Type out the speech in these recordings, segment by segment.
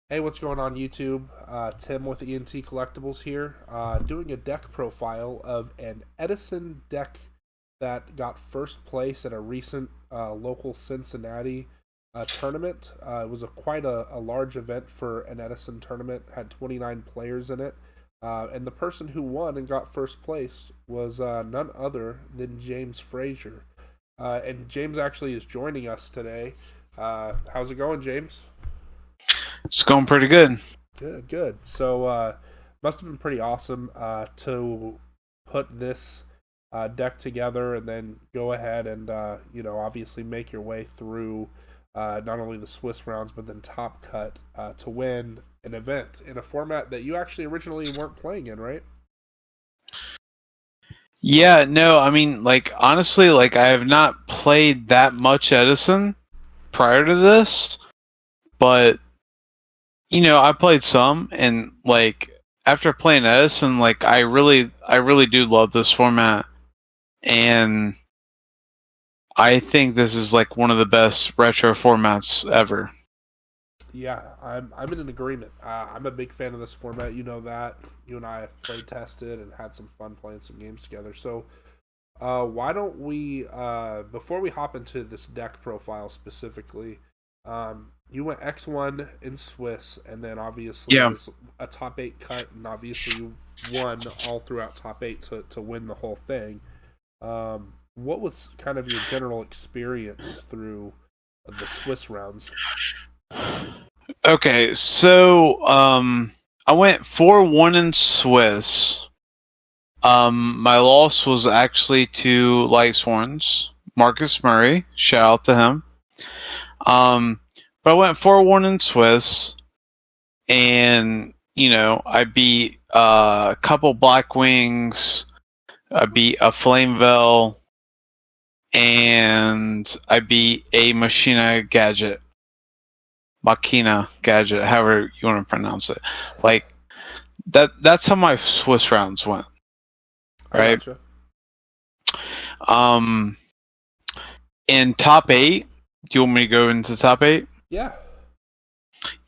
Hey, what's going on YouTube? Tim with ENT Collectibles here, doing a deck profile of an Edison deck that got first place at a recent local Cincinnati tournament. It was quite a large event for an Edison tournament, had 29 players in it, and the person who won and got first place was none other than James Frazier. And James actually is joining us today. How's it going, James? It's going pretty good. Good, good. So, must have been pretty awesome to put this deck together and then go ahead and, obviously make your way through not only the Swiss rounds, but then Top Cut to win an event in a format that you actually originally weren't playing in, right? Yeah, no, I mean, honestly, I have not played that much Edison prior to this, but, I played some, and, after playing Edison, I really do love this format, and I think this is, one of the best retro formats ever. Yeah, I'm in an agreement. I'm a big fan of this format. You know that. You and I have played tested and had some fun playing some games together. So, why don't we, before we hop into this deck profile specifically, you went X1 in Swiss, and then obviously it Yeah. was a top eight cut, and obviously you won all throughout top eight to win the whole thing. What was kind of your general experience through the Swiss rounds? Okay, so, I went 4-1 in Swiss. My loss was actually to Lightsworns. Marcus Murray, shout out to him. But I went 4-1 in Swiss, and I beat a couple Black Wings. I beat a Flamevell, and I beat a Machina Gadget, however you want to pronounce it. Like that's how my Swiss rounds went. I Right? gotcha. Um, in top eight, do you want me to go into top eight? Yeah.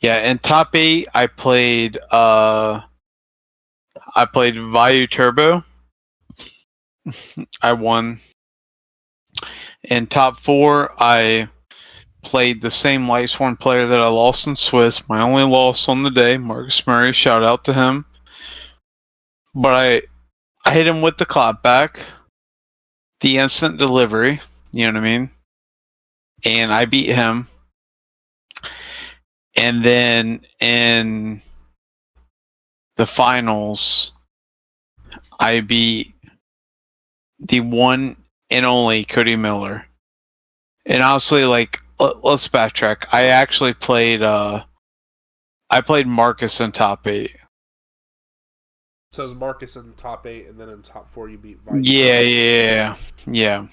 Yeah, in top eight, I played Vayu Turbo. I won. In top four, I played the same Lightsworn player that I lost in Swiss. My only loss on the day, Marcus Murray. Shout out to him. But I hit him with the clapback, the instant delivery. You know what I mean? And I beat him. And then in the finals, I beat the one and only Cody Miller. And honestly, let's backtrack. I played Marcus in top eight. So it was Marcus in the top eight, and then in top four you beat Yeah, Vaiu. yeah, yeah.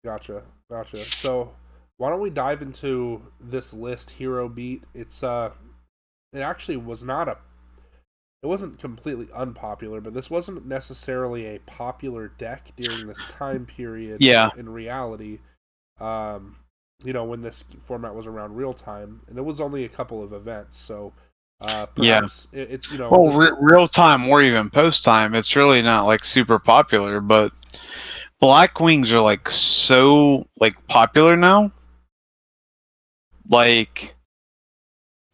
Gotcha, gotcha. So why don't we dive into this list hero beat? It actually was not a it wasn't completely unpopular, but this wasn't necessarily a popular deck during this time period Yeah, in reality. Um, when this format was around real time, and it was only a couple of events, so yeah. perhaps it's Well, this. real time or even post time, it's really not super popular. But Black Wings are so popular now. Like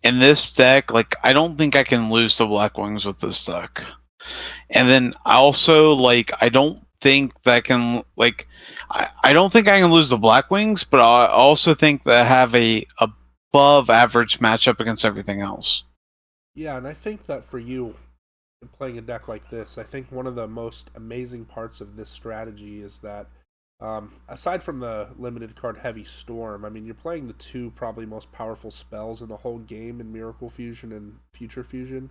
in this deck, I don't think I can lose the Black Wings with this deck. And then I also I don't think that I can I don't think I can lose the Black Wings, but I also think that I have a above average matchup against everything else. Yeah, and I think that for you, playing a deck like this, I think one of the most amazing parts of this strategy is that, aside from the limited card Heavy Storm, I mean, you're playing the two probably most powerful spells in the whole game in Miracle Fusion and Future Fusion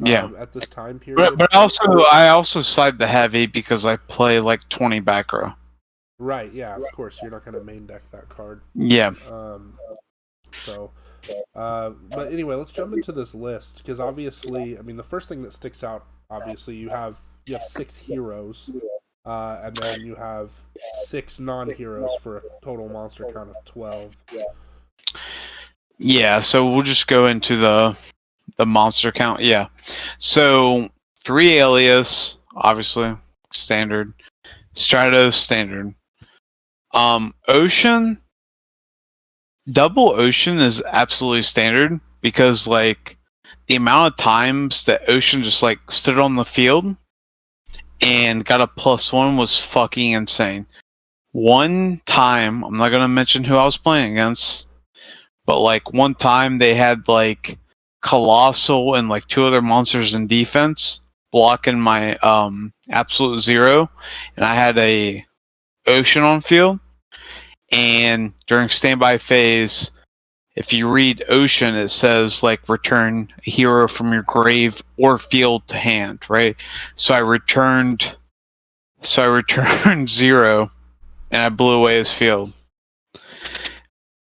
Yeah. at this time But period. but also I also side the heavy because I play 20 back row. Right, yeah, of course, you're not going to main deck that card. Yeah. Um, so, but anyway, let's jump into this list because obviously, I mean, the first thing that sticks out, obviously, you have six heroes, and then you have six non-heroes for a total monster count of 12. Yeah, so we'll just go into the monster count. Yeah. So 3 Alias, obviously, standard. Stratos, standard. Ocean, double Ocean is absolutely standard because like the amount of times that Ocean just like stood on the field and got a +1 was fucking insane. One time, I'm not gonna mention who I was playing against, but like one time they had like Colossal and like 2 other monsters in defense blocking my absolute zero, and I had a Ocean on field. And during standby phase, if you read Ocean, it says like return a hero from your grave or field to hand, right? So I returned 0, and I blew away his field.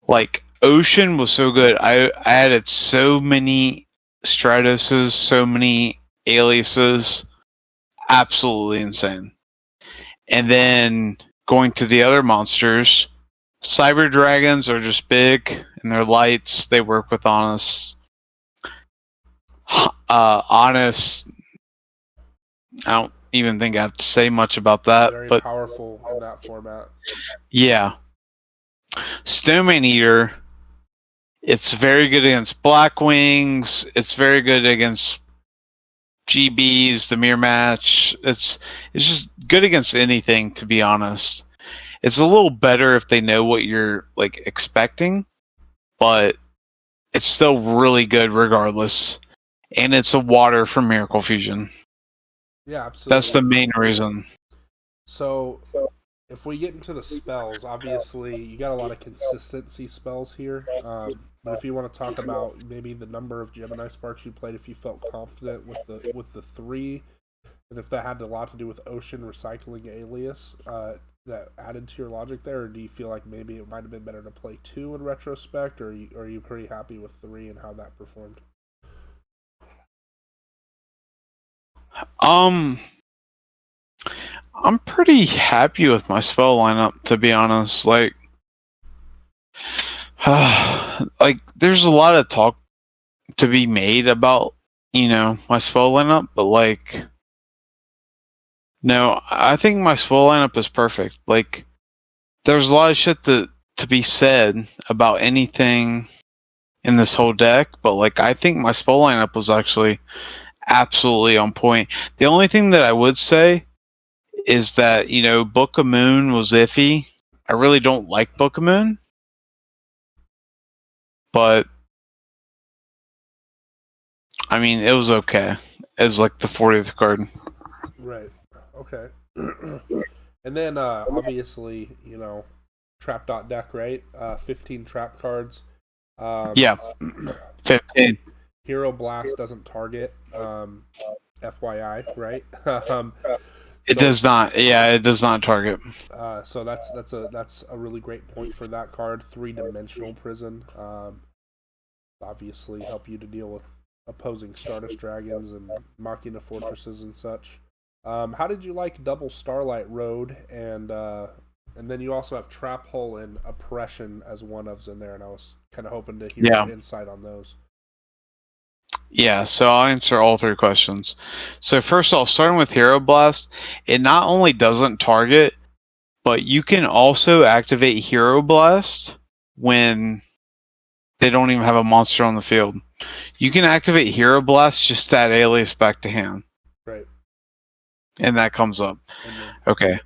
Like Ocean was so good. I added so many Stratoses, so many aliases, absolutely insane. And then going to the other monsters, Cyber Dragons are just big and they're lights. They work with Honest. Honest, I don't even think I have to say much about that. Very but powerful in that format. Yeah. Snowman Eater, it's very good against Blackwings. It's very good against GBs, the mirror match. It's just good against anything, to be honest. It's a little better if they know what you're like expecting, but it's still really good regardless. And it's a water from Miracle Fusion. Yeah, absolutely. That's the main reason. So if we get into the spells, obviously you got a lot of consistency spells here. But if you want to talk about maybe the number of Gemini Sparks you played, if you felt confident with the 3, and if that had a lot to do with Ocean recycling Alias, that added to your logic there, or do you feel like maybe it might have been better to play 2 in retrospect, or are you pretty happy with 3 and how that performed? I'm pretty happy with my spell lineup, to be honest. Like there's a lot of talk to be made about, my spell lineup, but like, no, I think my spell lineup is perfect. Like, there's a lot of shit to be said about anything in this whole deck, but like, I think my spell lineup was actually absolutely on point. The only thing that I would say is that, Book of Moon was iffy. I really don't like Book of Moon, but I mean, it was okay. It was like the 40th card. Right. Okay. And then obviously, trap dot deck, right? 15 trap cards. Yeah. 15. Hero Blast doesn't target. FYI, right? It does not. Yeah, it does not target. So that's a really great point for that card. 3-dimensional prison. Obviously help you to deal with opposing Stardust Dragons and Machina Fortresses and such. How did you like double Starlight Road, and then you also have Trap Hole and Oppression as one ofs in there, and I was kind of hoping to hear your insight on those. Yeah, so I'll answer all 3 questions. So first off, starting with Hero Blast, it not only doesn't target, but you can also activate Hero Blast when they don't even have a monster on the field. You can activate Hero Blast, just that alias back to hand. Right. And that comes up. Okay.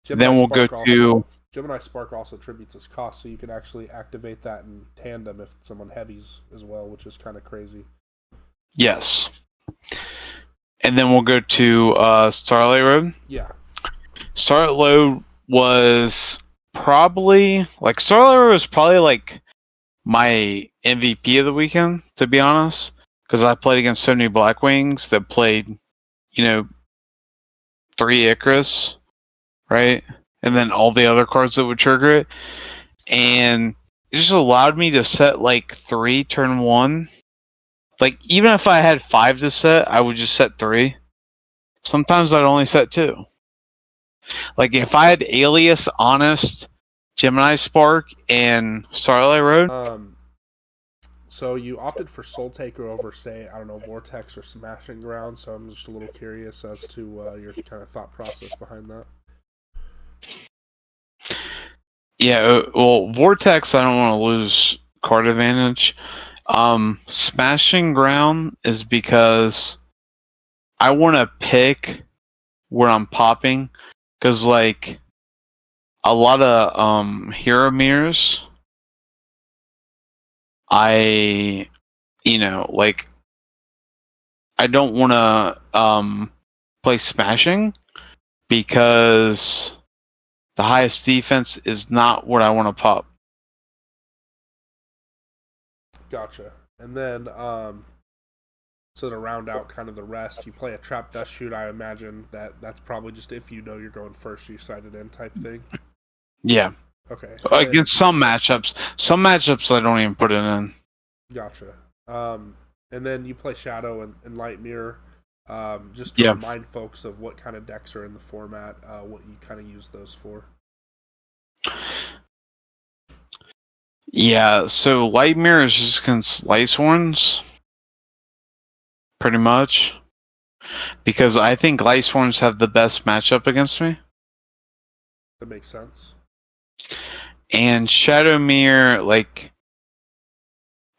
Then we'll go to... Gemini Spark also tributes its cost, so you can actually activate that in tandem if someone heavies as well, which is kind of crazy. Yes. And then we'll go to Starlight Road. Yeah. Starlight Road was probably... Starlight Road was probably, my MVP of the weekend, to be honest. Because I played against so many Blackwings that played, 3 Icarus, right? And then all the other cards that would trigger it. And it just allowed me to set 3 turn 1. Even if I had 5 to set, I would just set 3. Sometimes I'd only set 2. If I had Alias, Honest, Gemini Spark, and Starlight Road. So you opted for Soul Taker over, say, I don't know, Vortex or Smashing Ground. So I'm just a little curious as to your kind of thought process behind that. Yeah, well, Vortex, I don't want to lose card advantage. Smashing Ground is because I want to pick where I'm popping, because like a lot of hero mirrors, I like I don't want to play Smashing because the highest defense is not what I want to pop. Gotcha. And then, so to round out kind of the rest, you play a Trap Dust Shoot. I imagine that's probably just if you know you're going first, you side it in type thing. Yeah. Okay. Against some matchups I don't even put it in. Gotcha. And then you play Shadow and Light Mirror. Just to remind folks of what kind of decks are in the format, what you kind of use those for. Yeah, so Light Mirror is just against Lightsworns, pretty much, because I think Lightsworns have the best matchup against me. That makes sense. And Shadow Mirror, like,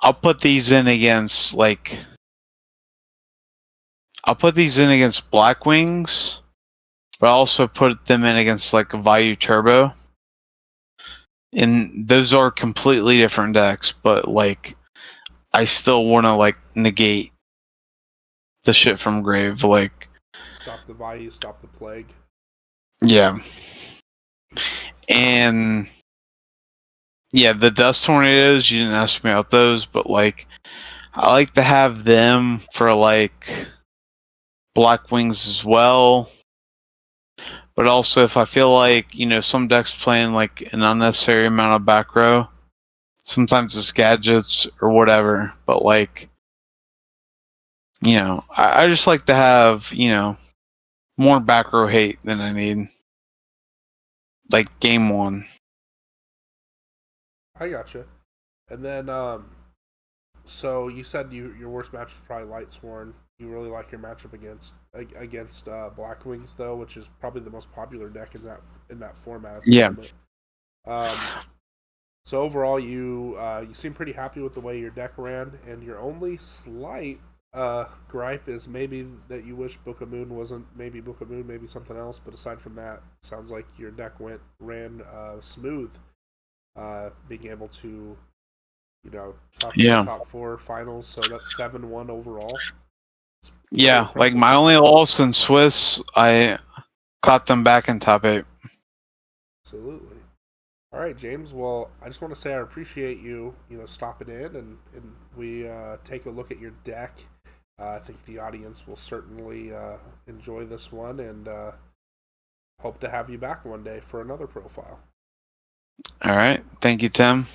I'll put these in against Blackwings, but I also put them in against like a Vayu Turbo. And those are completely different decks, but like I still want to like negate the shit from Grave, like stop the Vayu, stop the Plague. Yeah. And yeah, the Dust Tornadoes, you didn't ask me about those, but like I like to have them for like Blackwings as well. But also, if I feel like, some decks playing like an unnecessary amount of back row, sometimes it's gadgets or whatever. But like, I just like to have, more back row hate than I need. Like game one. I gotcha. And then, so you said your worst match was probably Lightsworn. You really like your matchup against Blackwings though, which is probably the most popular deck in that format at the moment. So overall, you seem pretty happy with the way your deck ran, and your only slight gripe is maybe that you wish Book of Moon wasn't maybe Book of Moon, maybe something else. But aside from that, sounds like your deck ran smooth, being able to top 4 finals. So that's 7-1 overall. Yeah, like my only loss in Swiss, I caught them back in top 8. Absolutely. All right, James. Well, I just want to say I appreciate you, stopping in and we take a look at your deck. I think the audience will certainly enjoy this one, and hope to have you back one day for another profile. All right. Thank you, Tim.